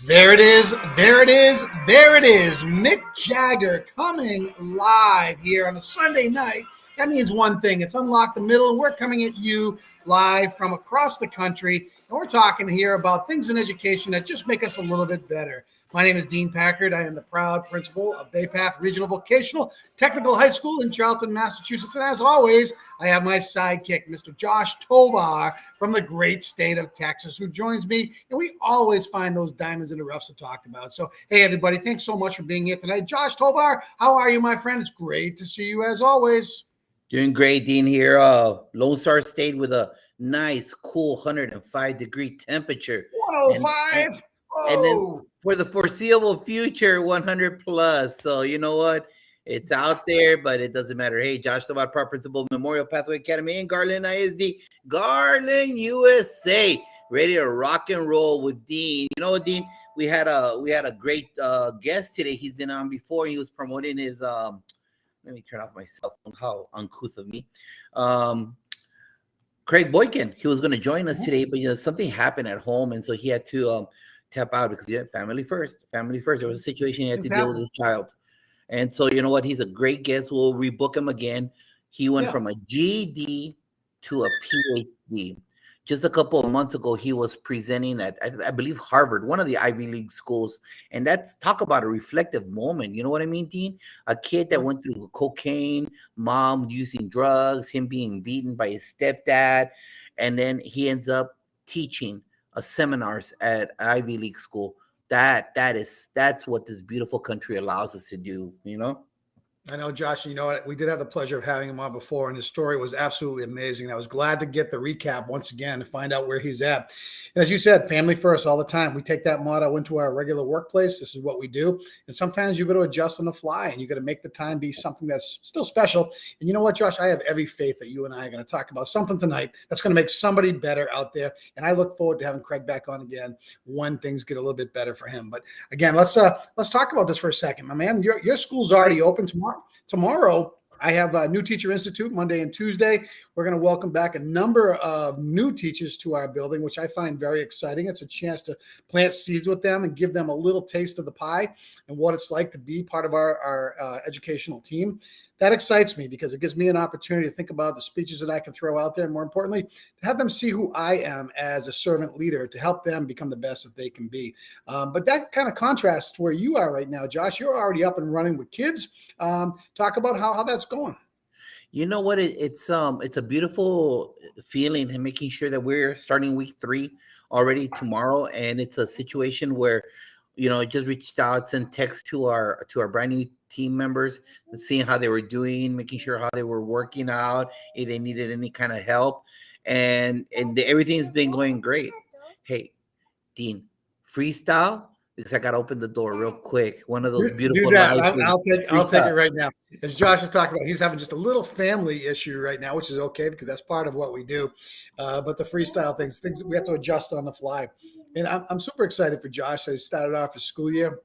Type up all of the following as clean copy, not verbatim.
There it is. There it is. There it is. Mick Jagger coming live here on a Sunday night. That means one thing. It's Unlock the Middle, and we're coming at you live from across the country. And we're talking here about things in education that just make us a little bit better. My name is Dean Packard. I am the proud principal of Bay Path Regional Vocational Technical High School in Charlton, Massachusetts. And as always, I have my sidekick, Mr. Josh Tovar from the great state of Texas, who joins me. And we always find those diamonds in the roughs to talk about. So, hey, everybody, thanks so much for being here tonight. Josh Tovar, how are you, my friend? It's great to see you as always. Doing great, Dean, here. Lone Star State with a nice, cool 105-degree temperature. 105? And then for the foreseeable future, 100 plus. So you know what? It's out there, but it doesn't matter. Hey, Josh Tovar, Proud Principal, Memorial Pathway Academy in Garland ISD, Garland, USA, ready to rock and roll with Dean. You know what, Dean? We had a great guest today. He's been on before. He was promoting his let me turn off my cell phone. How uncouth of me. Craig Boykin. He was going to join us today, but something happened at home, and so he had to tap out because family first. Family first. There was a situation he had to deal with his child, and so you know what? He's a great guest. We'll rebook him again. He went from a GED to a PhD. Just a couple of months ago, he was presenting at, I believe, Harvard, one of the Ivy League schools. And that's talk about a reflective moment. You know what I mean, Dean? A kid that went through cocaine, mom using drugs, him being beaten by his stepdad. And then he ends up teaching seminars at Ivy League school. That's what this beautiful country allows us to do, you know? I know, Josh, you know what? We did have the pleasure of having him on before, and his story was absolutely amazing. I was glad to get the recap once again to find out where he's at. And as you said, family first all the time. We take that motto into our regular workplace. This is what we do. And sometimes you got to adjust on the fly, and you got to make the time be something that's still special. And you know what, Josh? I have every faith that you and I are going to talk about something tonight that's going to make somebody better out there. And I look forward to having Craig back on again when things get a little bit better for him. But again, let's talk about this for a second, my man. Your school's already open tomorrow. Tomorrow, I have a New Teacher Institute, Monday and Tuesday. We're going to welcome back a number of new teachers to our building, which I find very exciting. It's a chance to plant seeds with them and give them a little taste of the pie and what it's like to be part of our educational team. That excites me because it gives me an opportunity to think about the speeches that I can throw out there, and more importantly, to have them see who I am as a servant leader to help them become the best that they can be. But that kind of contrasts to where you are right now, Josh. You're already up and running with kids. Talk about how that's going. You know what? It's a beautiful feeling and making sure that we're starting week 3 already tomorrow, and it's a situation where just reached out, sent text to our brand new team members, seeing how they were doing, making sure how they were working out, if they needed any kind of help, and everything's been going great. Hey, Dean, freestyle. Because I got to open the door real quick. One of those beautiful. Do that. I'll take it right now. As Josh is talking about, he's having just a little family issue right now, which is okay because that's part of what we do. But the freestyle things we have to adjust on the fly. And I'm super excited for Josh. He started off his school year.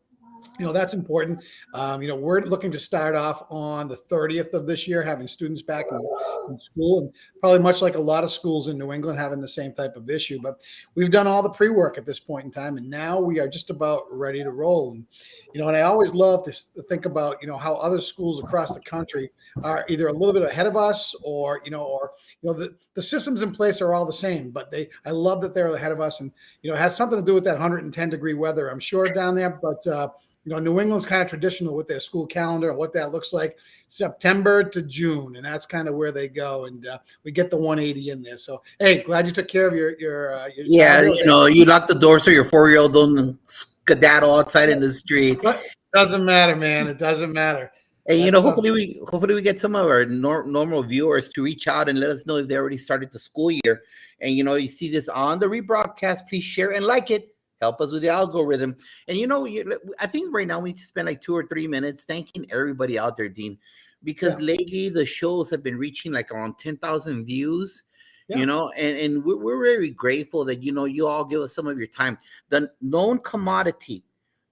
That's important. We're looking to start off on the 30th of this year, having students back in school, and probably much like a lot of schools in New England having the same type of issue. But we've done all the pre-work at this point in time, and now we are just about ready to roll. And I always love to think about, how other schools across the country are either a little bit ahead of us or the systems in place are all the same, but I love that they're ahead of us. And, it has something to do with that 110-degree weather, I'm sure, down there. But, New England's kind of traditional with their school calendar and what that looks like, September to June, and that's kind of where they go. And we get the 180 in there. So, hey, glad you took care of your child. You lock the door so your 4-year-old don't skedaddle outside in the street. But doesn't matter, man. It doesn't matter. And hopefully we get some of our normal viewers to reach out and let us know if they already started the school year. And you see this on the rebroadcast, please share and like it. Help us with the algorithm. And I think right now we need to spend like 2 or 3 minutes thanking everybody out there, Dean, because lately the shows have been reaching like around 10,000 views. And we're very grateful that you all give us some of your time. The known commodity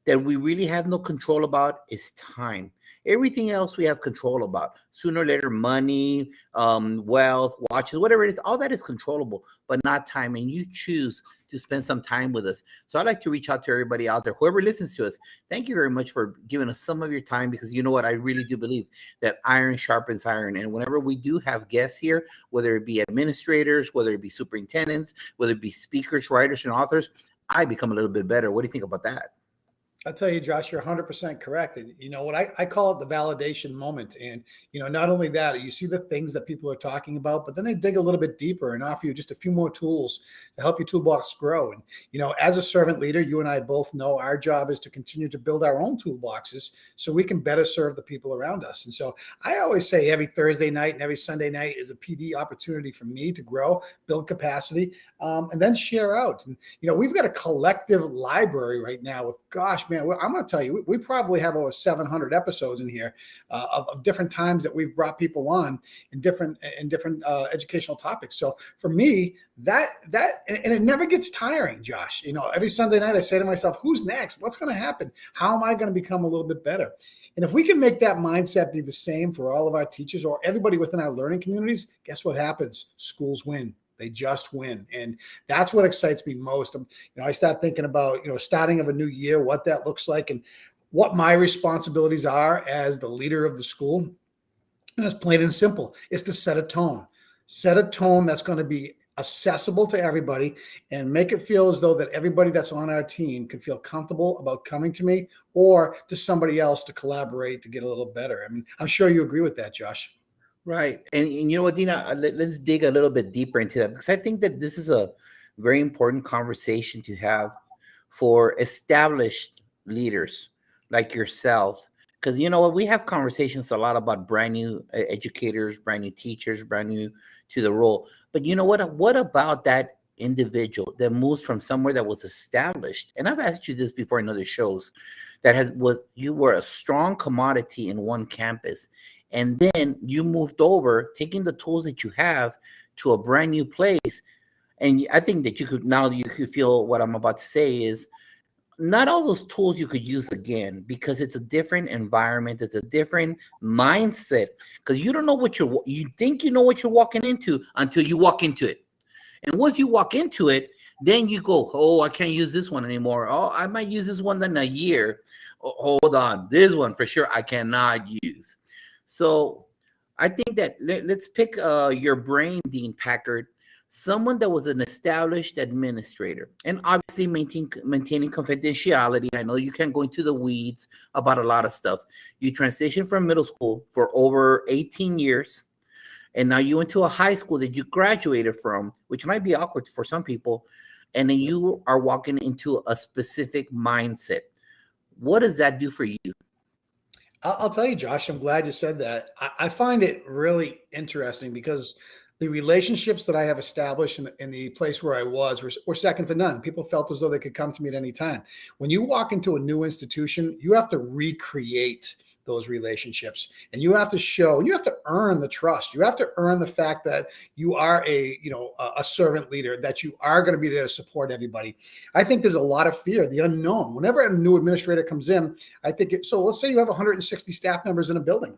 that we really have no control about is time. Everything else we have control about. Sooner or later, money, wealth, watches, whatever it is, all that is controllable, but not time. And you choose to spend some time with us. So I'd like to reach out to everybody out there, whoever listens to us. Thank you very much for giving us some of your time, because you know what? I really do believe that iron sharpens iron. And whenever we do have guests here, whether it be administrators, whether it be superintendents, whether it be speakers, writers, and authors, I become a little bit better. What do you think about that? I'll tell you, Josh, you're 100% correct. And you know what? I call it the validation moment. And, you know, not only that, you see the things that people are talking about, but then they dig a little bit deeper and offer you just a few more tools to help your toolbox grow. And, you know, as a servant leader, you and I both know our job is to continue to build our own toolboxes so we can better serve the people around us. And so I always say every Thursday night and every Sunday night is a PD opportunity for me to grow, build capacity, and then share out. And, you know, we've got a collective library right now with, gosh, man, I'm going to tell you, we probably have over 700 episodes in here of different times that we've brought people on in different educational topics. So for me, that and it never gets tiring, Josh. You know, every Sunday night I say to myself, who's next? What's going to happen? How am I going to become a little bit better? And if we can make that mindset be the same for all of our teachers or everybody within our learning communities, guess what happens? Schools win. They just win. And that's what excites me most. You know, I start thinking about, you know, starting of a new year, what that looks like and what my responsibilities are as the leader of the school. And it's plain and simple. It's to set a tone that's going to be accessible to everybody and make it feel as though that everybody that's on our team can feel comfortable about coming to me or to somebody else to collaborate to get a little better. I mean, I'm sure you agree with that, Josh. Right. And you know what, Dina, let's dig a little bit deeper into that, because I think that this is a very important conversation to have for established leaders like yourself. Because you know what, we have conversations a lot about brand new educators, brand new teachers, brand new to the role. But you know what about that individual that moves from somewhere that was established? And I've asked you this before in other shows, you were a strong commodity in one campus. And then you moved over, taking the tools that you have to a brand new place. And I think that you could feel what I'm about to say is not all those tools you could use again, because it's a different environment. It's a different mindset, because you don't know you think you know what you're walking into until you walk into it. And once you walk into it, then you go, oh, I can't use this one anymore. Oh, I might use this one in a year. Oh, hold on. This one for sure I cannot use. So I think that let's pick your brain, Dean Packard, someone that was an established administrator, and obviously maintaining confidentiality. I know you can't go into the weeds about a lot of stuff. You transitioned from middle school for over 18 years, and now you went to a high school that you graduated from, which might be awkward for some people, and then you are walking into a specific mindset. What does that do for you? I'll tell you, Josh, I'm glad you said that. I find it really interesting because the relationships that I have established in the place where I was were second to none. People felt as though they could come to me at any time. When you walk into a new institution, you have to recreate those relationships, and you have to show, and you have to earn the trust. You have to earn the fact that you are a servant leader, that you are going to be there to support everybody. I think there's a lot of fear, the unknown. Whenever a new administrator comes in, I think so let's say you have 160 staff members in a building,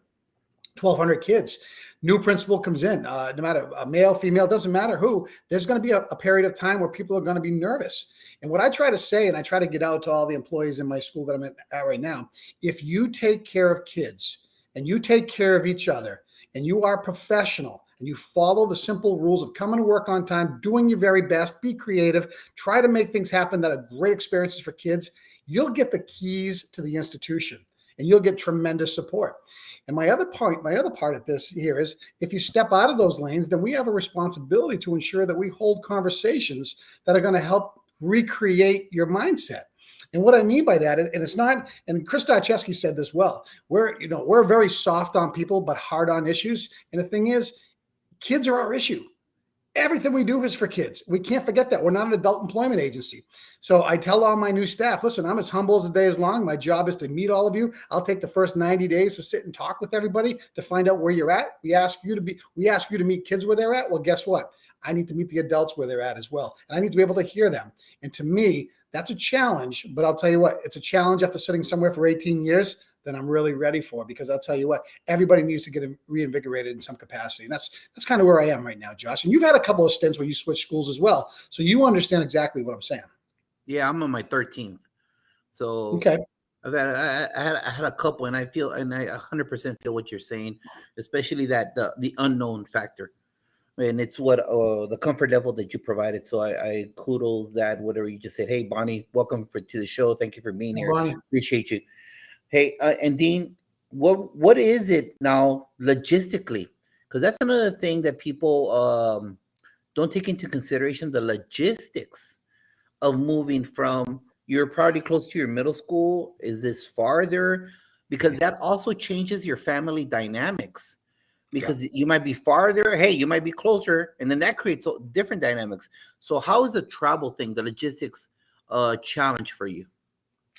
1,200 kids. New principal comes in, no matter male, female, doesn't matter who, there's going to be a period of time where people are going to be nervous. And what I try to say, and I try to get out to all the employees in my school that I'm at right now, if you take care of kids and you take care of each other and you are professional and you follow the simple rules of coming to work on time, doing your very best, be creative, try to make things happen that are great experiences for kids, you'll get the keys to the institution and you'll get tremendous support. And my other part of this here is if you step out of those lanes, then we have a responsibility to ensure that we hold conversations that are going to help recreate your mindset. And what I mean by that, and it's not, and Chris Starcheski said this well, we're very soft on people, but hard on issues. And the thing is, kids are our issue. Everything we do is for kids. We can't forget that. We're not an adult employment agency. So I tell all my new staff, listen, I'm as humble as the day is long. My job is to meet all of you. I'll take the first 90 days to sit and talk with everybody to find out where you're at. We ask you to meet kids where they're at. Well, guess what? I need to meet the adults where they're at as well. And I need to be able to hear them. And to me, That's a challenge, but I'll tell you what, it's a challenge after sitting somewhere for 18 years that I'm really ready for, because I'll tell you what, everybody needs to get reinvigorated in some capacity. And that's kind of where I am right now, Josh. And you've had a couple of stints where you switched schools as well. So you understand exactly what I'm saying. Yeah, I'm on my 13th. So okay. I had a couple, and I 100% feel what you're saying, especially that the unknown factor. And it's what the comfort level that you provided. So I kudos that, whatever you just said. Hey, Bonnie, welcome to the show. Thank you for being here. Bonnie. Appreciate you. Hey, and Dean, what is it now logistically? Because that's another thing that people don't take into consideration, the logistics of moving from, you're probably close to your middle school. Is this farther? Because that also changes your family dynamics. Because you might be farther, hey, you might be closer, and then that creates different dynamics. So how is the travel thing, the logistics challenge for you?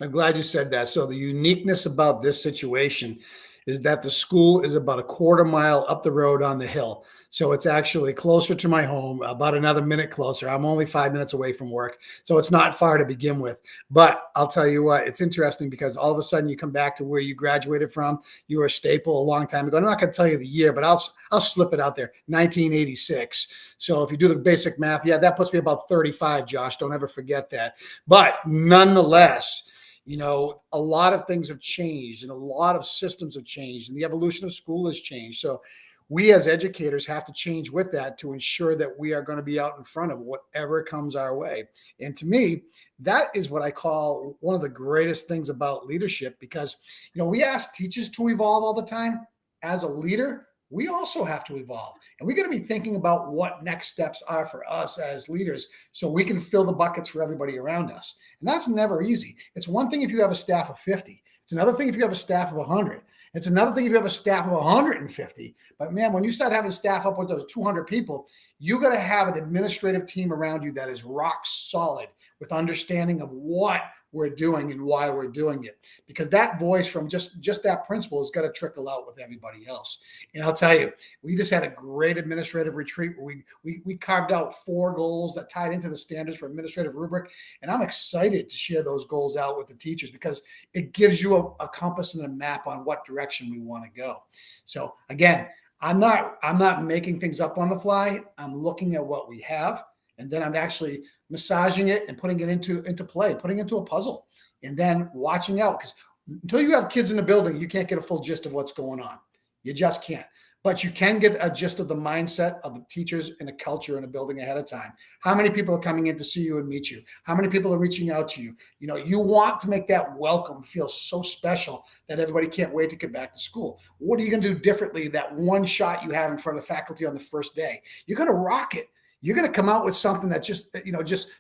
I'm glad you said that. So the uniqueness about this situation is that the school is about a quarter mile up the road on the hill. So it's actually closer to my home, about another minute closer. I'm only 5 minutes away from work. So it's not far to begin with. But I'll tell you what, it's interesting because all of a sudden you come back to where you graduated from. You were a staple a long time ago. I'm not going to tell you the year, but I'll slip it out there, 1986. So if you do the basic math, yeah, that puts me about 35, Josh. Don't ever forget that. But nonetheless, you know, a lot of things have changed and a lot of systems have changed and the evolution of school has changed. So we as educators have to change with that to ensure that we are going to be out in front of whatever comes our way. And to me, that is what I call one of the greatest things about leadership, because, you know, we ask teachers to evolve all the time. As a leader, we also have to evolve, and we got to be thinking about what next steps are for us as leaders so we can fill the buckets for everybody around us. And that's never easy. It's one thing if you have a staff of 50. It's another thing if you have a staff of 100. It's another thing if you have a staff of 150. But man, when you start having staff up with those 200 people, you got to have an administrative team around you that is rock solid with understanding of what we're doing and why we're doing it, because that voice from just that principal has got to trickle out with everybody else. And I'll tell you, we just had a great administrative retreat where we carved out 4 goals that tied into the standards for administrative rubric, and I'm excited to share those goals out with the teachers because it gives you a compass and a map on what direction we want to go. So again, I'm not making things up on the fly. I'm looking at what we have, and then I'm actually massaging it and putting it into play, putting it into a puzzle, and then watching out, because until you have kids in the building, you can't get a full gist of what's going on. You just can't. But you can get a gist of the mindset of the teachers and the culture in a building ahead of time. How many people are coming in to see you and meet you? How many people are reaching out to you? You know, you want to make that welcome feel so special that everybody can't wait to get back to school. What are you going to do differently that one shot you have in front of the faculty on the first day? You're going to rock it. You're going to come out with something that just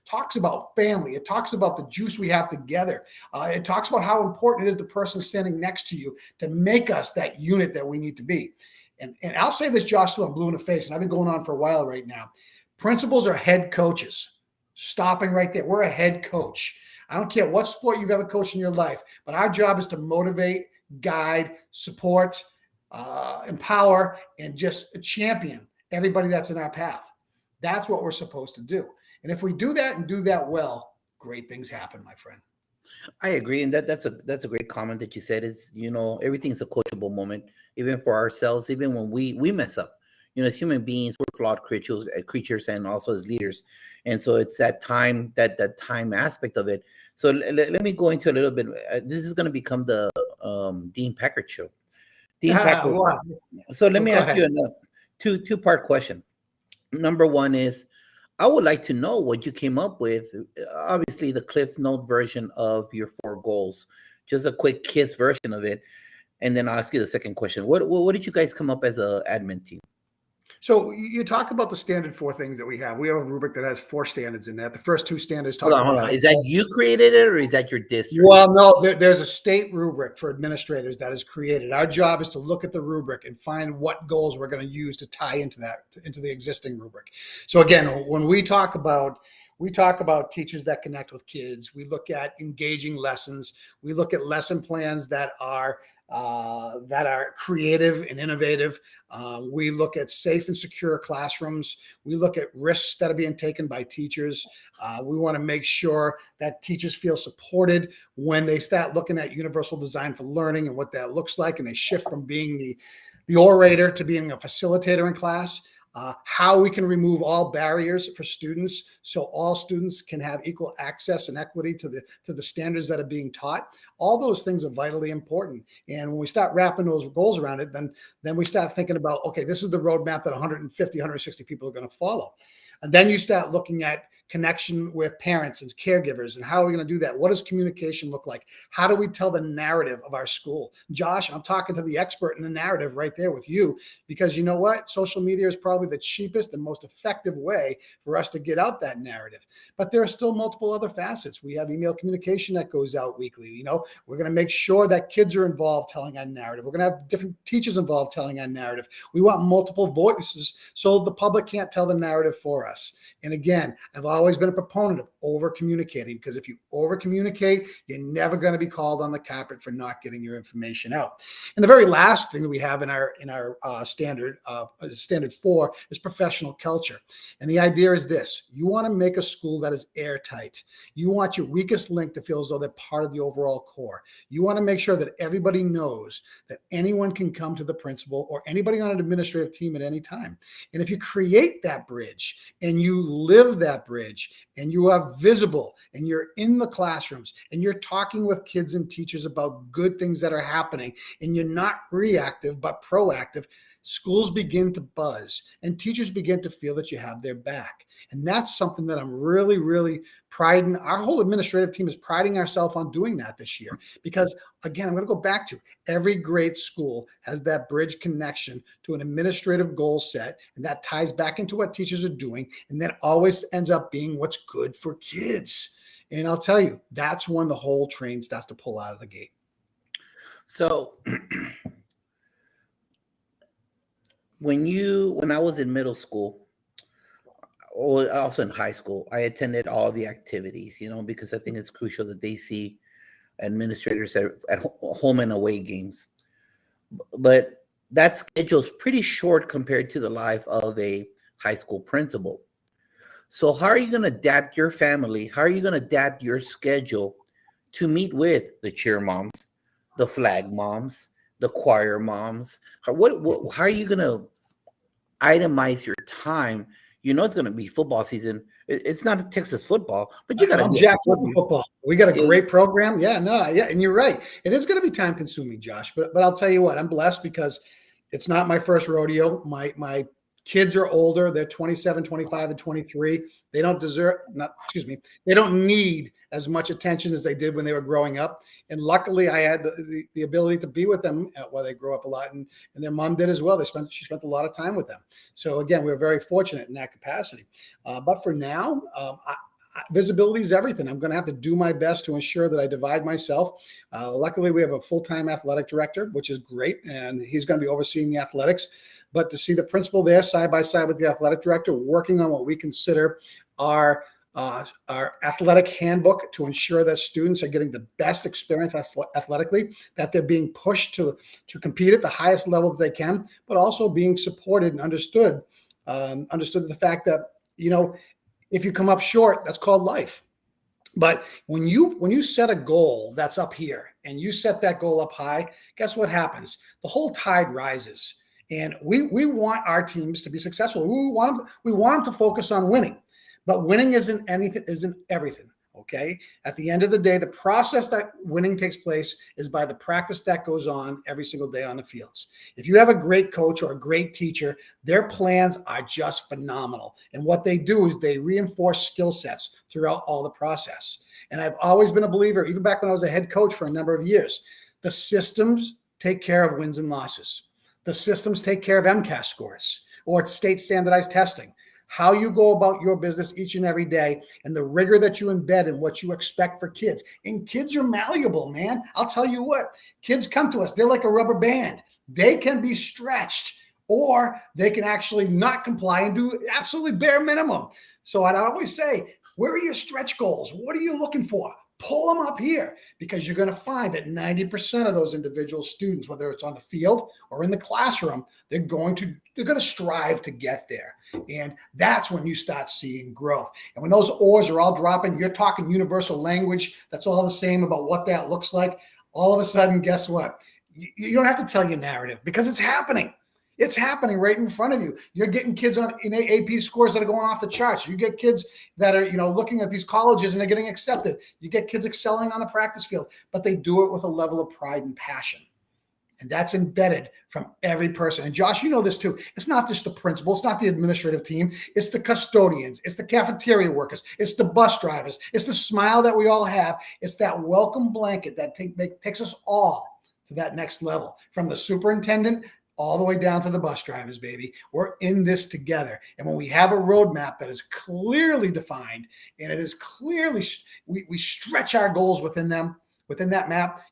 talks about family. It talks about the juice we have together. It talks about how important it is the person standing next to you to make us that unit that we need to be. And I'll say this, Josh, till I'm blue in the face, and I've been going on for a while right now. Principals are head coaches. Stopping right there. We're a head coach. I don't care what sport you've ever coached in your life, but our job is to motivate, guide, support, empower, and just champion everybody that's in our path. That's what we're supposed to do. And if we do that and do that well, great things happen, my friend. I agree. And that's a great comment that you said is, you know, everything's a coachable moment, even for ourselves, even when we mess up. You know, as human beings, we're flawed creatures and also as leaders. And so it's that time aspect of it. So let me go into a little bit. This is going to become the Dean Packard show. Dean Packard. Wow. So let me ask you a two-part question. Number one is, I would like to know what you came up with. Obviously, the Cliff Note version of your 4 goals, just a quick KISS version of it. And then I'll ask you the second question. What did you guys come up as an admin team? So you talk about the standard 4 things that we have. We have a rubric that has 4 standards in that. The first 2 standards talk hold on. Is that you created it or is that your district? Well, no, there's a state rubric for administrators that is created. Our job is to look at the rubric and find what goals we're going to use to tie into the existing rubric. So again, when we talk about we talk about teachers that connect with kids. We look at engaging lessons. We look at lesson plans that are creative and innovative. We look at safe and secure classrooms. We look at risks that are being taken by teachers. We want to make sure that teachers feel supported when they start looking at universal design for learning and what that looks like, and they shift from being the orator to being a facilitator in class. How we can remove all barriers for students so all students can have equal access and equity to the standards that are being taught. All those things are vitally important. And when we start wrapping those goals around it, then we start thinking about, okay, this is the roadmap that 150, 160 people are going to follow. And then you start looking at connection with parents and caregivers, and how are we going to do that? What does communication look like? How do we tell the narrative of our school? Josh, I'm talking to the expert in the narrative right there with you, because you know what? Social media is probably the cheapest and most effective way for us to get out that narrative. But there are still multiple other facets. We have email communication that goes out weekly. You know, we're going to make sure that kids are involved telling our narrative. We're going to have different teachers involved telling our narrative. We want multiple voices so the public can't tell the narrative for us. And again, I've always been a proponent of over communicating, because if you over communicate, you're never going to be called on the carpet for not getting your information out. And the very last thing that we have in our standard 4 is professional culture. And the idea is this: you want to make a school that is airtight. You want your weakest link to feel as though they're part of the overall core. You want to make sure that everybody knows that anyone can come to the principal or anybody on an administrative team at any time. And if you create that bridge and you live that bridge and you are visible and you're in the classrooms and you're talking with kids and teachers about good things that are happening, and you're not reactive but proactive, schools begin to buzz and teachers begin to feel that you have their back. And that's something that I'm really, really priding. Our whole administrative team is priding ourselves on doing that this year, because again, I'm going to go back to every great school has that bridge connection to an administrative goal set, and that ties back into what teachers are doing, and that always ends up being what's good for kids. And I'll tell you, that's when the whole train starts to pull out of the gate. So when I was in middle school, or also in high school, I attended all the activities, because I think it's crucial that they see administrators at home and away games. But that schedule is pretty short compared to the life of a high school principal. So how are you going to adapt your family? How are you going to adapt your schedule to meet with the cheer moms, the flag moms, the choir moms? How are you going to itemize your time? It's going to be football season. It's not Texas football, but you got to Jack football. We got a great program. Yeah, and you're right. It is going to be time consuming, Josh. But I'll tell you what, I'm blessed because it's not my first rodeo. My kids are older. They're 27, 25, and 23. They don't need as much attention as they did when they were growing up. And luckily, I had the ability to be with them while they grew up a lot, and their mom did as well. She spent a lot of time with them. So again, we were very fortunate in that capacity. But for now, visibility is everything. I'm going to have to do my best to ensure that I divide myself. Luckily, we have a full-time athletic director, which is great, and he's going to be overseeing the athletics. But to see the principal there side by side with the athletic director working on what we consider our athletic handbook to ensure that students are getting the best experience athletically, that they're being pushed to compete at the highest level that they can, but also being supported and understood the fact that, if you come up short, that's called life. But when you set a goal that's up here and you set that goal up high, guess what happens? The whole tide rises. And we want our teams to be successful. We want them to focus on winning, but winning isn't everything. Okay. At the end of the day, the process that winning takes place is by the practice that goes on every single day on the fields. If you have a great coach or a great teacher, their plans are just phenomenal. And what they do is they reinforce skill sets throughout all the process. And I've always been a believer, even back when I was a head coach for a number of years, the systems take care of wins and losses. The systems take care of MCAS scores or state standardized testing. How you go about your business each and every day, and the rigor that you embed in what you expect for kids. And kids are malleable, man. I'll tell you what, kids come to us. They're like a rubber band. They can be stretched, or they can actually not comply and do absolutely bare minimum. So I'd always say, where are your stretch goals? What are you looking for? Pull them up here, because you're going to find that 90% of those individual students, whether it's on the field or in the classroom, they're going to strive to get there. And that's when you start seeing growth. And when those oars are all dropping, you're talking universal language that's all the same about what that looks like. All of a sudden, guess what? You don't have to tell your narrative, because it's happening. It's happening right in front of you. You're getting kids in AP scores that are going off the charts. You get kids that are, looking at these colleges and they're getting accepted. You get kids excelling on the practice field, but they do it with a level of pride and passion. And that's embedded from every person. And Josh, you know this too. It's not just the principal. It's not the administrative team. It's the custodians. It's the cafeteria workers. It's the bus drivers. It's the smile that we all have. It's that welcome blanket that takes us all to that next level, from the superintendent all the way down to the bus drivers, baby. We're in this together. And when we have a roadmap that is clearly defined, and it is clearly, we stretch our goals within that map,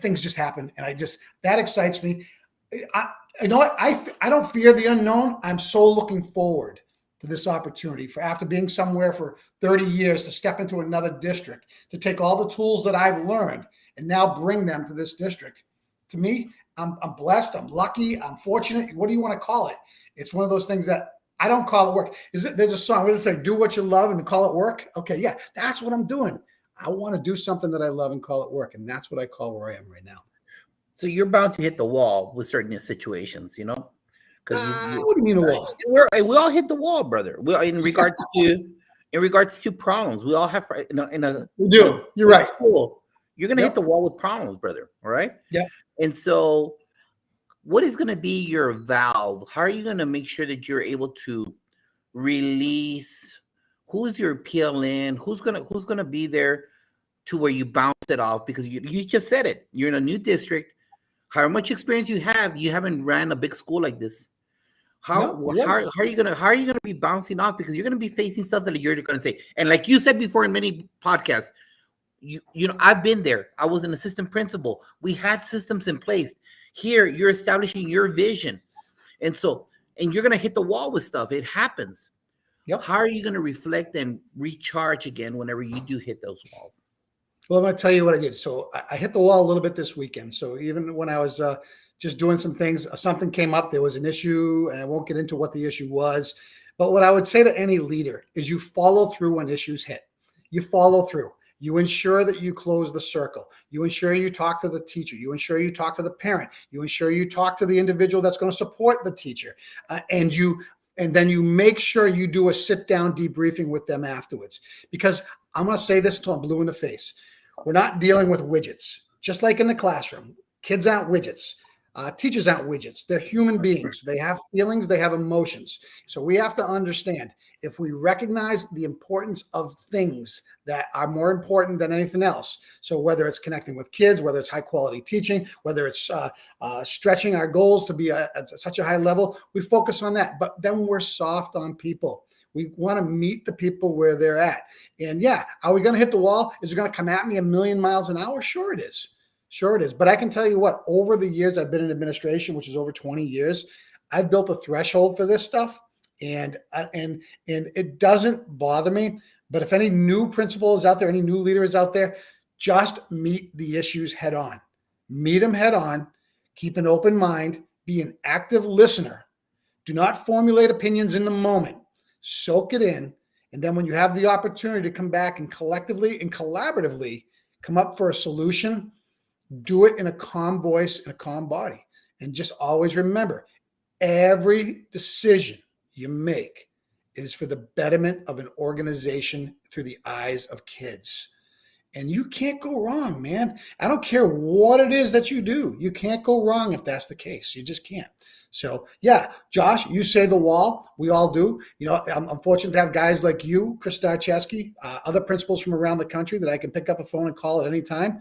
things just happen. And that excites me. You know what? I don't fear the unknown. I'm so looking forward to this opportunity, for after being somewhere for 30 years, to step into another district, to take all the tools that I've learned and now bring them to this district. To me, I'm blessed. I'm lucky. I'm fortunate. What do you want to call it? It's one of those things that I don't call it work. There's a song where they say, do what you love and call it work. Okay. Yeah, that's what I'm doing. I want to do something that I love and call it work. And that's what I call where I am right now. So you're bound to hit the wall with certain situations, Because what do you mean the wall? We all hit the wall, brother. In regards to problems, we all have we do. You're right. School, you're gonna hit the wall with problems, brother. All right. Yeah. And so, what is going to be your valve? How are you going to make sure that you're able to release? Who's your PLN? Who's gonna be there to where you bounce it off? Because you just said it. You're in a new district. However much experience you haven't ran a big school like this. How are you gonna be bouncing off? Because you're gonna be facing stuff that you're gonna say. And like you said before in many podcasts, I've been there. I was an assistant principal. We had systems in place. Here, you're establishing your vision. And you're going to hit the wall with stuff. It happens. Yep. How are you going to reflect and recharge again whenever you do hit those walls? Well, I'm going to tell you what I did. So I hit the wall a little bit this weekend. So even when I was just doing some things, something came up. There was an issue, and I won't get into what the issue was. But what I would say to any leader is, you follow through when issues hit. You follow through. You ensure that you close the circle. You ensure you talk to the teacher. You ensure you talk to the parent. You ensure you talk to the individual that's going to support the teacher. And then you make sure you do a sit-down debriefing with them afterwards. Because I'm going to say this until I'm blue in the face. We're not dealing with widgets. Just like in the classroom, kids aren't widgets. Teachers aren't widgets. They're human beings. They have feelings. They have emotions. So we have to understand, if we recognize the importance of things that are more important than anything else. So whether it's connecting with kids, whether it's high quality teaching, whether it's stretching our goals to be at such a high level, we focus on that. But then we're soft on people. We want to meet the people where they're at. And yeah, are we going to hit the wall? Is it going to come at me a million miles an hour? Sure it is. Sure it is. But I can tell you what, over the years I've been in administration, which is over 20 years, I've built a threshold for this stuff. And it doesn't bother me. But if any new principal is out there, any new leader is out there, just meet the issues head on. Meet them head on. Keep an open mind. Be an active listener. Do not formulate opinions in the moment. Soak it in. And then when you have the opportunity to come back and collectively and collaboratively come up for a solution, do it in a calm voice and a calm body. And just always remember, every decision you make is for the betterment of an organization through the eyes of kids. And you can't go wrong, man. I don't care what it is that you do. You can't go wrong if that's the case. You just can't. So yeah, Josh, you say the wall. We all do. I'm fortunate to have guys like you, Chris Starcheski, other principals from around the country that I can pick up a phone and call at any time.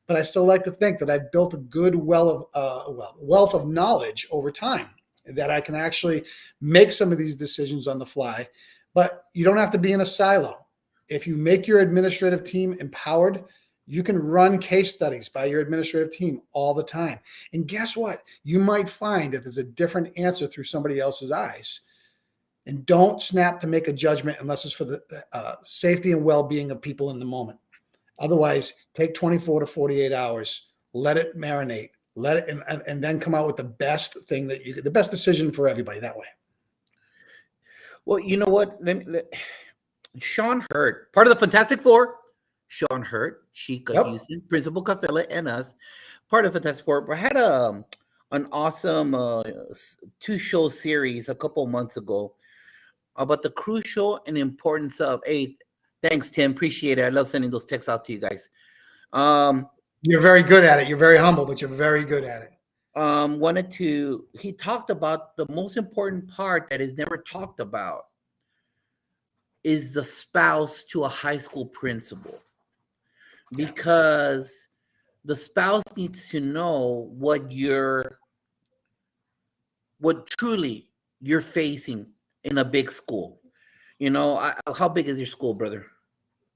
But I still like to think that I've built a good wealth of knowledge over time, that I can actually make some of these decisions on the fly. But you don't have to be in a silo. If you make your administrative team empowered, you can run case studies by your administrative team all the time. And guess what? You might find that there's a different answer through somebody else's eyes. And don't snap to make a judgment unless it's for the safety and well-being of people in the moment. Otherwise, take 24 to 48 hours, let it marinate, let it, and then come out with the best thing that the best decision for everybody that way. Well, you know what? Sean Hurt, part of the Fantastic Four. Sean Hurt, Sheikah Houston, Principal Kafela, and us, part of the Fantastic Four. We had an awesome 2-show series a couple months ago about the crucial and importance of. Hey, thanks, Tim. Appreciate it. I love sending those texts out to you guys. You're very good at it. You're very humble, but you're very good at it. He talked about the most important part that is never talked about is the spouse to a high school principal, because the spouse needs to know what truly you're facing in a big school. You know, how big is your school, brother?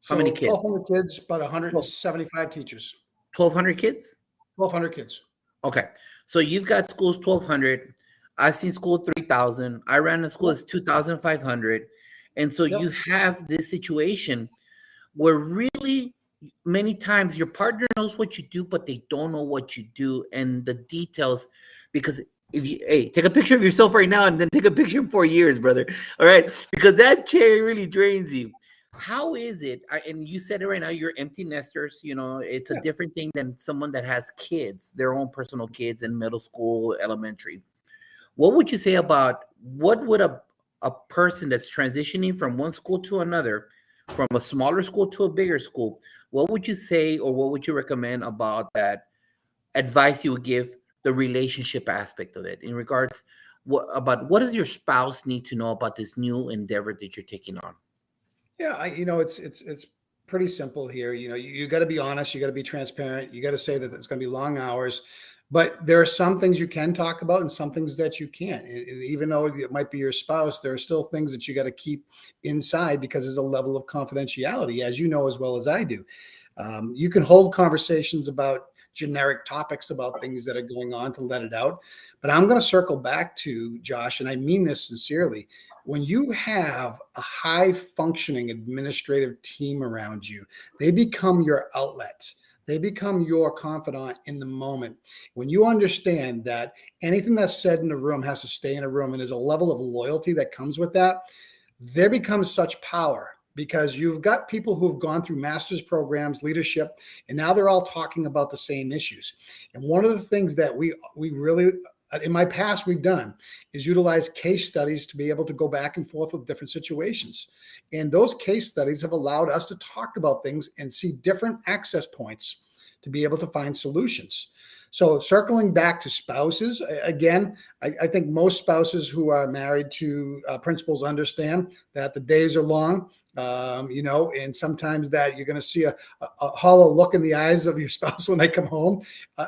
How many kids? 1,200 kids, about 175 teachers. 1,200 kids? 1,200 kids. Okay. So you've got schools 1,200. I've seen school 3,000. I ran a school as 2,500. And so you have this situation where really many times your partner knows what you do, but they don't know what you do and the details. Because if you, take a picture of yourself right now and then take a picture in 4 years, brother. All right. Because that cherry really drains you. How is it? And you said it right now, you're empty nesters. You know, it's a different thing than someone that has kids, their own personal kids in middle school, elementary. What would you say about what would a person that's transitioning from one school to another, from a smaller school to a bigger school, what would you say or what would you recommend about that advice you would give the relationship aspect of it in regards what does your spouse need to know about this new endeavor that you're taking on? Yeah, it's pretty simple here. You got to be honest, you got to be transparent, you got to say that it's going to be long hours, but there are some things you can talk about and some things that you can't. And even though it might be your spouse, there are still things that you got to keep inside because there's a level of confidentiality, as you know as well as I do. You can hold conversations about generic topics about things that are going on to let it out. But I'm going to circle back to Josh, and I mean this sincerely. When you have a high functioning administrative team around you, they become your outlet. They become your confidant in the moment. When you understand that anything that's said in a room has to stay in a room, and there's a level of loyalty that comes with that, there becomes such power because you've got people who've gone through master's programs, leadership, and now they're all talking about the same issues. And one of the things that we really, in my past, we've done is utilize case studies to be able to go back and forth with different situations. And those case studies have allowed us to talk about things and see different access points to be able to find solutions. So circling back to spouses, again, I think most spouses who are married to principals understand that the days are long. And sometimes that you're going to see a hollow look in the eyes of your spouse when they come home.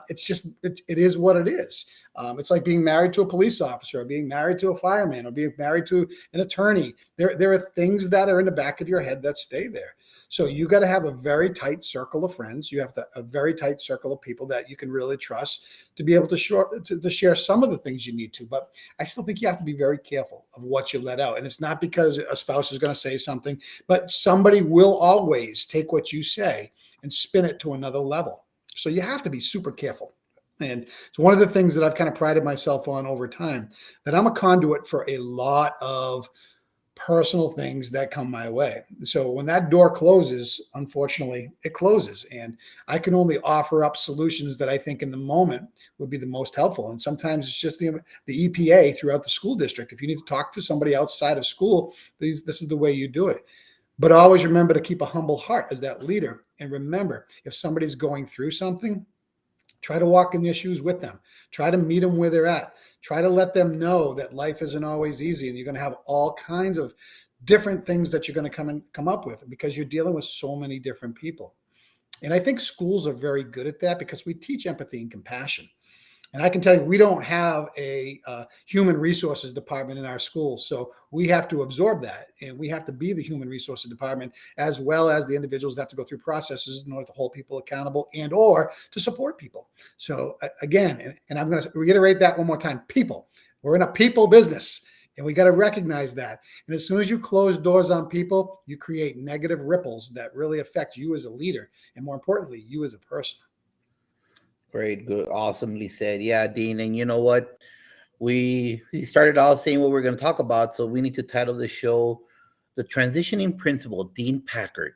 It's just, it is what it is. It's like being married to a police officer or being married to a fireman or being married to an attorney. There are things that are in the back of your head that stay there. So you got to have a very tight circle of friends. You have a very tight circle of people that you can really trust to be able to share some of the things you need to. But I still think you have to be very careful of what you let out. And it's not because a spouse is going to say something, but somebody will always take what you say and spin it to another level. So you have to be super careful. And it's one of the things that I've kind of prided myself on over time, that I'm a conduit for a lot of personal things that come my way. So when that door closes, unfortunately, it closes. And I can only offer up solutions that I think in the moment would be the most helpful. And sometimes it's just the EPA throughout the school district. If you need to talk to somebody outside of school, this is the way you do it. But always remember to keep a humble heart as that leader. And remember, if somebody's going through something, try to walk in their shoes with them. Try to meet them where they're at. Try to let them know that life isn't always easy and you're going to have all kinds of different things that you're going to come up with because you're dealing with so many different people. And I think schools are very good at that because we teach empathy and compassion. And I can tell you, we don't have a human resources department in our schools. So we have to absorb that. And we have to be the human resources department as well as the individuals that have to go through processes in order to hold people accountable and or to support people. So again, and I'm going to reiterate that one more time, people. We're in a people business. And we got to recognize that. And as soon as you close doors on people, you create negative ripples that really affect you as a leader. And more importantly, you as a person. Great, good, awesomely said. Yeah, Dean. And you know what? We started out saying what we're going to talk about. So we need to title the show The Transitioning Principal, Dean Packard.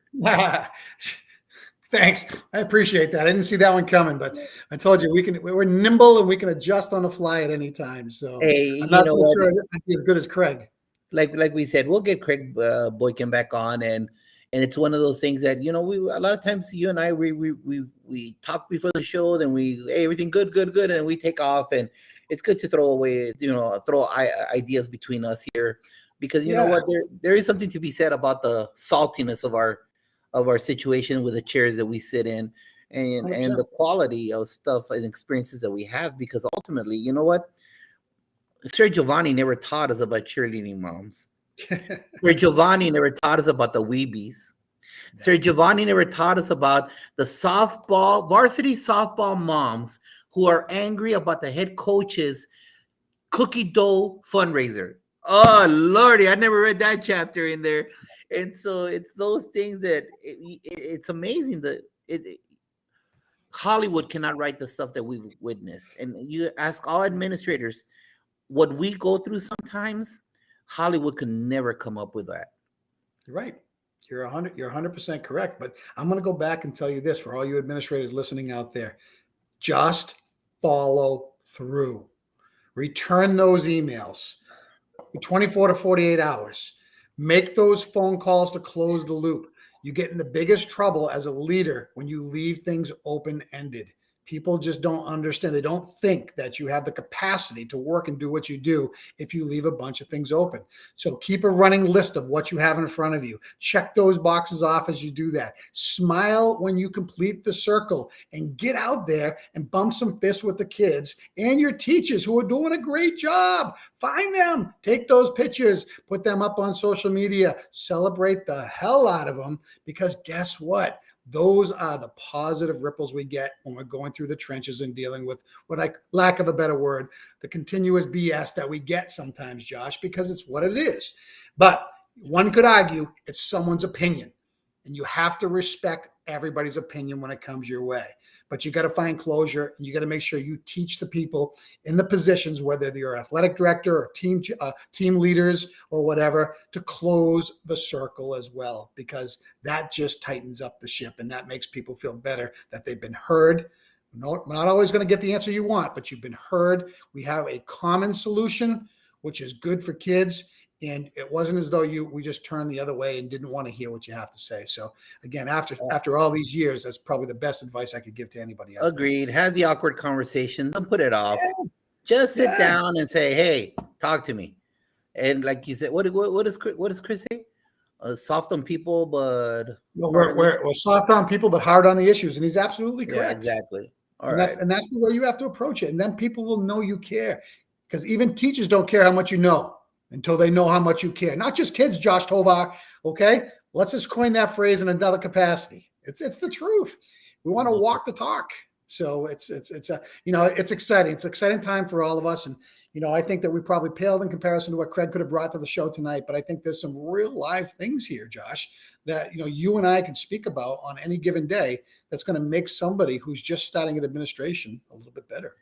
Thanks. I appreciate that. I didn't see that one coming, but I told you we're nimble and we can adjust on the fly at any time. So Hey, I'm not so sure I'd be as good as Craig. Like we said, we'll get Craig Boykin back on, and it's one of those things that we a lot of times you and I we talk before the show, then hey, everything good, and we take off, and it's good to throw away throw ideas between us here, because you know what, there is something to be said about the saltiness of our situation with the chairs that we sit in, and 100%. And the quality of stuff and experiences that we have, because ultimately, you know what, Sir Giovanni never taught us about cheerleading moms. Sir Giovanni never taught us about the weebies. Sir Giovanni never taught us about the varsity softball moms who are angry about the head coach's cookie dough fundraiser. Oh, Lordy, I never read that chapter in there. And so it's those things that it's amazing that Hollywood cannot write the stuff that we've witnessed. And you ask all administrators, what we go through sometimes, Hollywood could never come up with that. You're right. You're 100% correct. But I'm going to go back and tell you this for all you administrators listening out there. Just follow through. Return those emails. 24 to 48 hours. Make those phone calls to close the loop. You get in the biggest trouble as a leader when you leave things open-ended. People just don't understand. They don't think that you have the capacity to work and do what you do if you leave a bunch of things open. So keep a running list of what you have in front of you. Check those boxes off as you do that. Smile when you complete the circle, and get out there and bump some fists with the kids and your teachers who are doing a great job. Find them, take those pictures, put them up on social media, celebrate the hell out of them, because guess what? Those are the positive ripples we get when we're going through the trenches and dealing with lack of a better word, the continuous BS that we get sometimes, Josh, because it's what it is. But one could argue it's someone's opinion, and you have to respect everybody's opinion when it comes your way. But you got to find closure, and you got to make sure you teach the people in the positions, whether they're athletic director or team leaders or whatever, to close the circle as well, because that just tightens up the ship, and that makes people feel better that they've been heard. Not always going to get the answer you want, but you've been heard. We have a common solution, which is good for kids. And it wasn't as though we just turned the other way and didn't want to hear what you have to say. So again, after all these years, that's probably the best advice I could give to anybody else. Agreed. Have the awkward conversation. Don't put it off. Yeah. Just sit down and say, "Hey, talk to me." And like you said, what does Chris say? Soft on people, but we're soft on people, but hard on the issues. And he's absolutely correct. Yeah, exactly. And that's the way you have to approach it. And then people will know you care, because even teachers don't care how much you know until they know how much you care. Not just kids, Josh Tovar. Okay, let's just coin that phrase in another capacity. It's the truth. We want to walk the talk. So it's exciting. It's an exciting time for all of us. And I think that we probably paled in comparison to what Craig could have brought to the show tonight. But I think there's some real live things here, Josh, that you and I can speak about on any given day. That's going to make somebody who's just starting in administration a little bit better.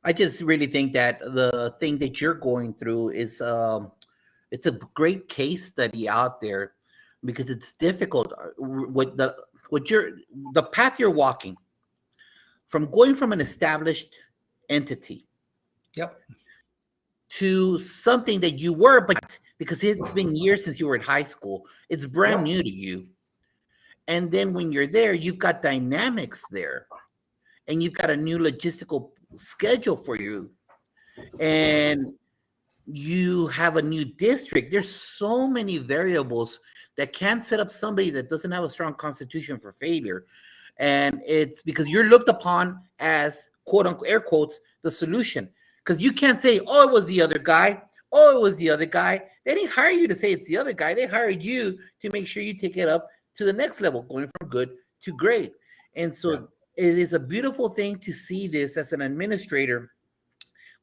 I just really think that the thing that you're going through is it's a great case study out there, because it's difficult with the path you're walking from going from an established entity to something that you were, but because it's been years since you were in high school, it's brand new to you. And then when you're there, you've got dynamics there, and you've got a new logistical schedule for you, and you have a new district. There's so many variables that can set up somebody that doesn't have a strong constitution for failure. And it's because you're looked upon as, quote unquote, air quotes, the solution. Because you can't say, oh, it was the other guy. Oh, it was the other guy. They didn't hire you to say it's the other guy. They hired you to make sure you take it up to the next level, going from good to great. And so it is a beautiful thing to see this as an administrator,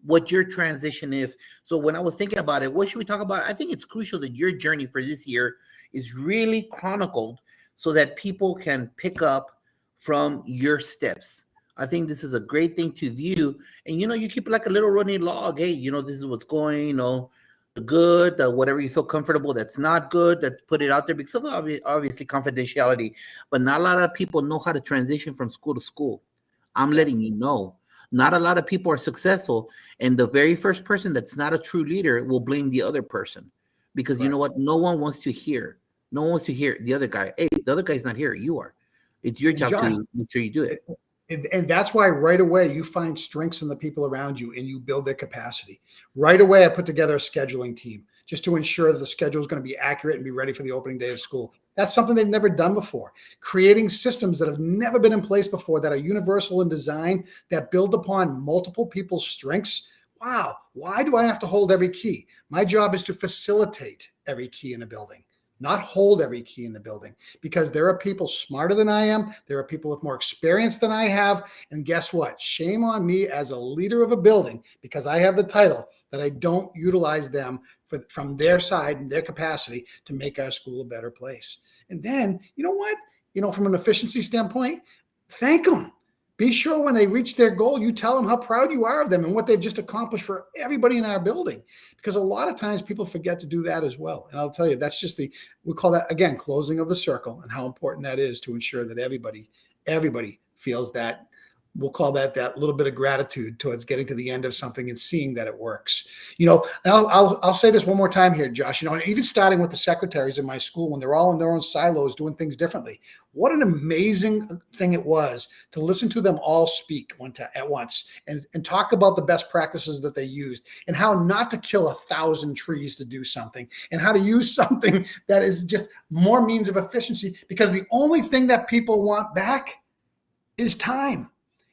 what your transition is. So when I was thinking about it, what should we talk about? I think it's crucial that your journey for this year is really chronicled so that people can pick up from your steps. I think this is a great thing to view. And, you keep it like a little running log. Hey, this is what's going, the good, whatever you feel comfortable, that's not good, that put it out there because of obviously confidentiality. But not a lot of people know how to transition from school to school. I'm letting you know. Not a lot of people are successful. And the very first person that's not a true leader will blame the other person. Because you know what? No one wants to hear. No one wants to hear the other guy. Hey, the other guy's not here. You are. It's your job to make sure you do it. And that's why right away you find strengths in the people around you and you build their capacity. Right away, I put together a scheduling team just to ensure that the schedule is going to be accurate and be ready for the opening day of school. That's something they've never done before. Creating systems that have never been in place before, that are universal in design, that build upon multiple people's strengths. Wow, why do I have to hold every key? My job is to facilitate every key in a building, not hold every key in the building, because there are people smarter than I am. There are people with more experience than I have. And guess what? Shame on me as a leader of a building, because I have the title, that I don't utilize them from their side and their capacity to make our school a better place. And then, you know what? From an efficiency standpoint, thank them. Be sure when they reach their goal, you tell them how proud you are of them and what they've just accomplished for everybody in our building. Because a lot of times people forget to do that as well. And I'll tell you, that's just we call that, again, closing of the circle, and how important that is to ensure that everybody feels that. We'll call that little bit of gratitude towards getting to the end of something and seeing that it works. I'll say this one more time here, Josh, and even starting with the secretaries in my school, when they're all in their own silos doing things differently, what an amazing thing it was to listen to them all speak at once and talk about the best practices that they used and how not to kill 1,000 trees to do something, and how to use something that is just more means of efficiency, because the only thing that people want back is time.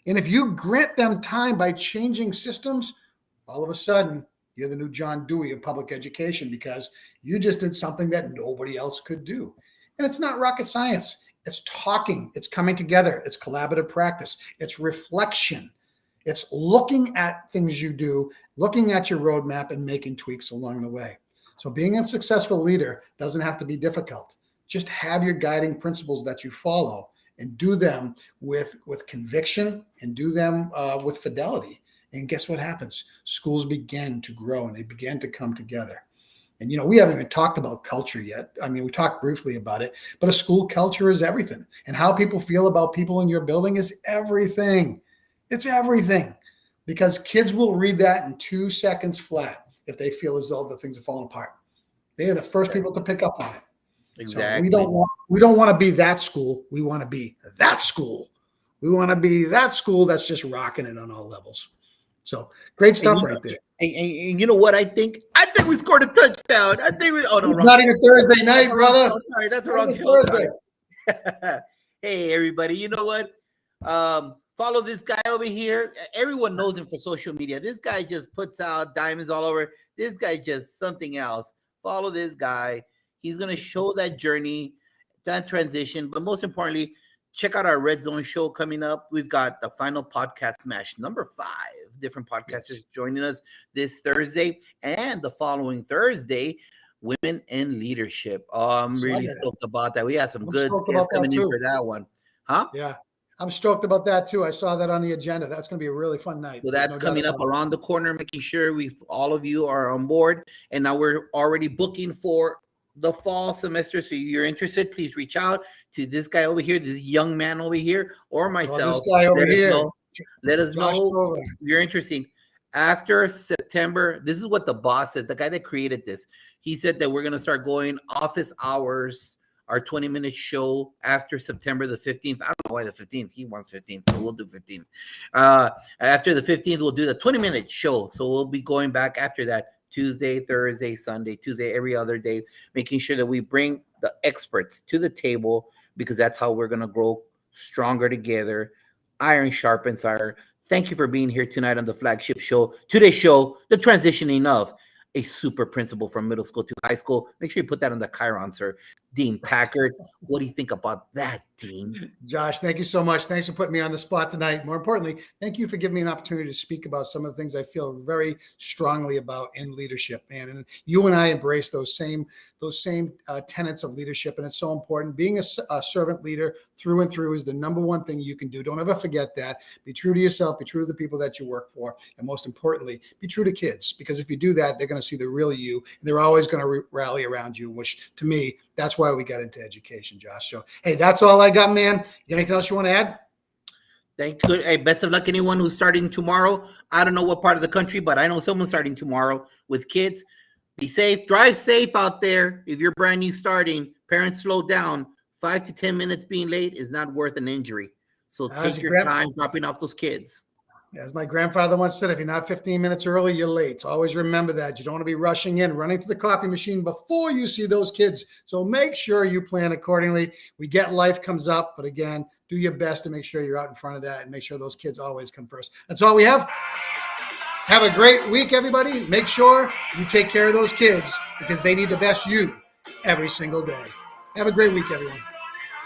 And if you grant them time by changing systems, all of a sudden, you're the new John Dewey of public education, because you just did something that nobody else could do. And it's not rocket science. It's talking. It's coming together. It's collaborative practice. It's reflection. It's looking at things you do, looking at your roadmap, and making tweaks along the way. So being a successful leader doesn't have to be difficult. Just have your guiding principles that you follow, and do them with conviction, and do them with fidelity. And guess what happens? Schools begin to grow and they begin to come together. And, we haven't even talked about culture yet. I mean, we talked briefly about it, but a school culture is everything. And how people feel about people in your building is everything. It's everything. Because kids will read that in 2 seconds flat if they feel as though the things are falling apart. They are the first people to pick up on it. Exactly. So we don't want to be that school. We want to be that school. We want to be that school that's just rocking it on all levels. So great stuff right there. And you know what I think? I think we scored a touchdown. I think it's not even Thursday night, brother. Sorry, that's the wrong Thursday. Hey, everybody. You know what? Follow this guy over here. Everyone knows him for social media. This guy just puts out diamonds all over. This guy just something else. Follow this guy. He's going to show that journey, that transition. But most importantly, check out our Red Zone show coming up. We've got the final podcast smash, number 5. Different podcasters joining us this Thursday. And the following Thursday, Women in Leadership. I'm really stoked about that. We had some good guests coming in for that one. Huh? Yeah. I'm stoked about that too. I saw that on the agenda. That's going to be a really fun night. So that's coming up around the corner, making sure all of you are on board. And now we're already booking for the fall semester. So if you're interested, please reach out to this guy over here, this young man over here, or myself. This guy over here. Let us know if you're interested. After September, this is what the boss said, the guy that created this. He said that we're going to start going office hours, our 20-minute show after September the 15th. I don't know why the 15th. He wants 15th, so we'll do 15th. After the 15th, we'll do the 20-minute show. So we'll be going back after that. Tuesday, Thursday, Sunday, Tuesday, every other day, making sure that we bring the experts to the table, because that's how we're going to grow stronger together. Iron sharpens iron. Thank you for being here tonight on the flagship show. Today's show, the transitioning of a super principal from middle school to high school. Make sure you put that on the Chiron, sir. Dean Packard. What do you think about that, Dean? Josh, thank you so much. Thanks for putting me on the spot tonight. More importantly, thank you for giving me an opportunity to speak about some of the things I feel very strongly about in leadership, man. And you and I embrace those same tenets of leadership, and it's so important. Being a servant leader through and through is the number one thing you can do. Don't ever forget that. Be true to yourself. Be true to the people that you work for, and most importantly, be true to kids. Because if you do that, they're going to see the real you, and they're always going to rally around you. Which, to me, that's why we got into education, Josh. So, hey, that's all I got, man. You got anything else you want to add? Thank you. Hey, best of luck anyone who's starting tomorrow. I don't know what part of the country, but I know someone's starting tomorrow with kids. Be safe. Drive safe out there. If you're brand new starting, parents, slow down. 5 to 10 minutes being late is not worth an injury. So take your time dropping off those kids. As my grandfather once said, if you're not 15 minutes early, you're late. So always remember that. You don't want to be rushing in, running to the copy machine before you see those kids. So make sure you plan accordingly. We get life comes up, but again, do your best to make sure you're out in front of that and make sure those kids always come first. That's all we have. Have a great week, everybody. Make sure you take care of those kids because they need the best you every single day. Have a great week, everyone.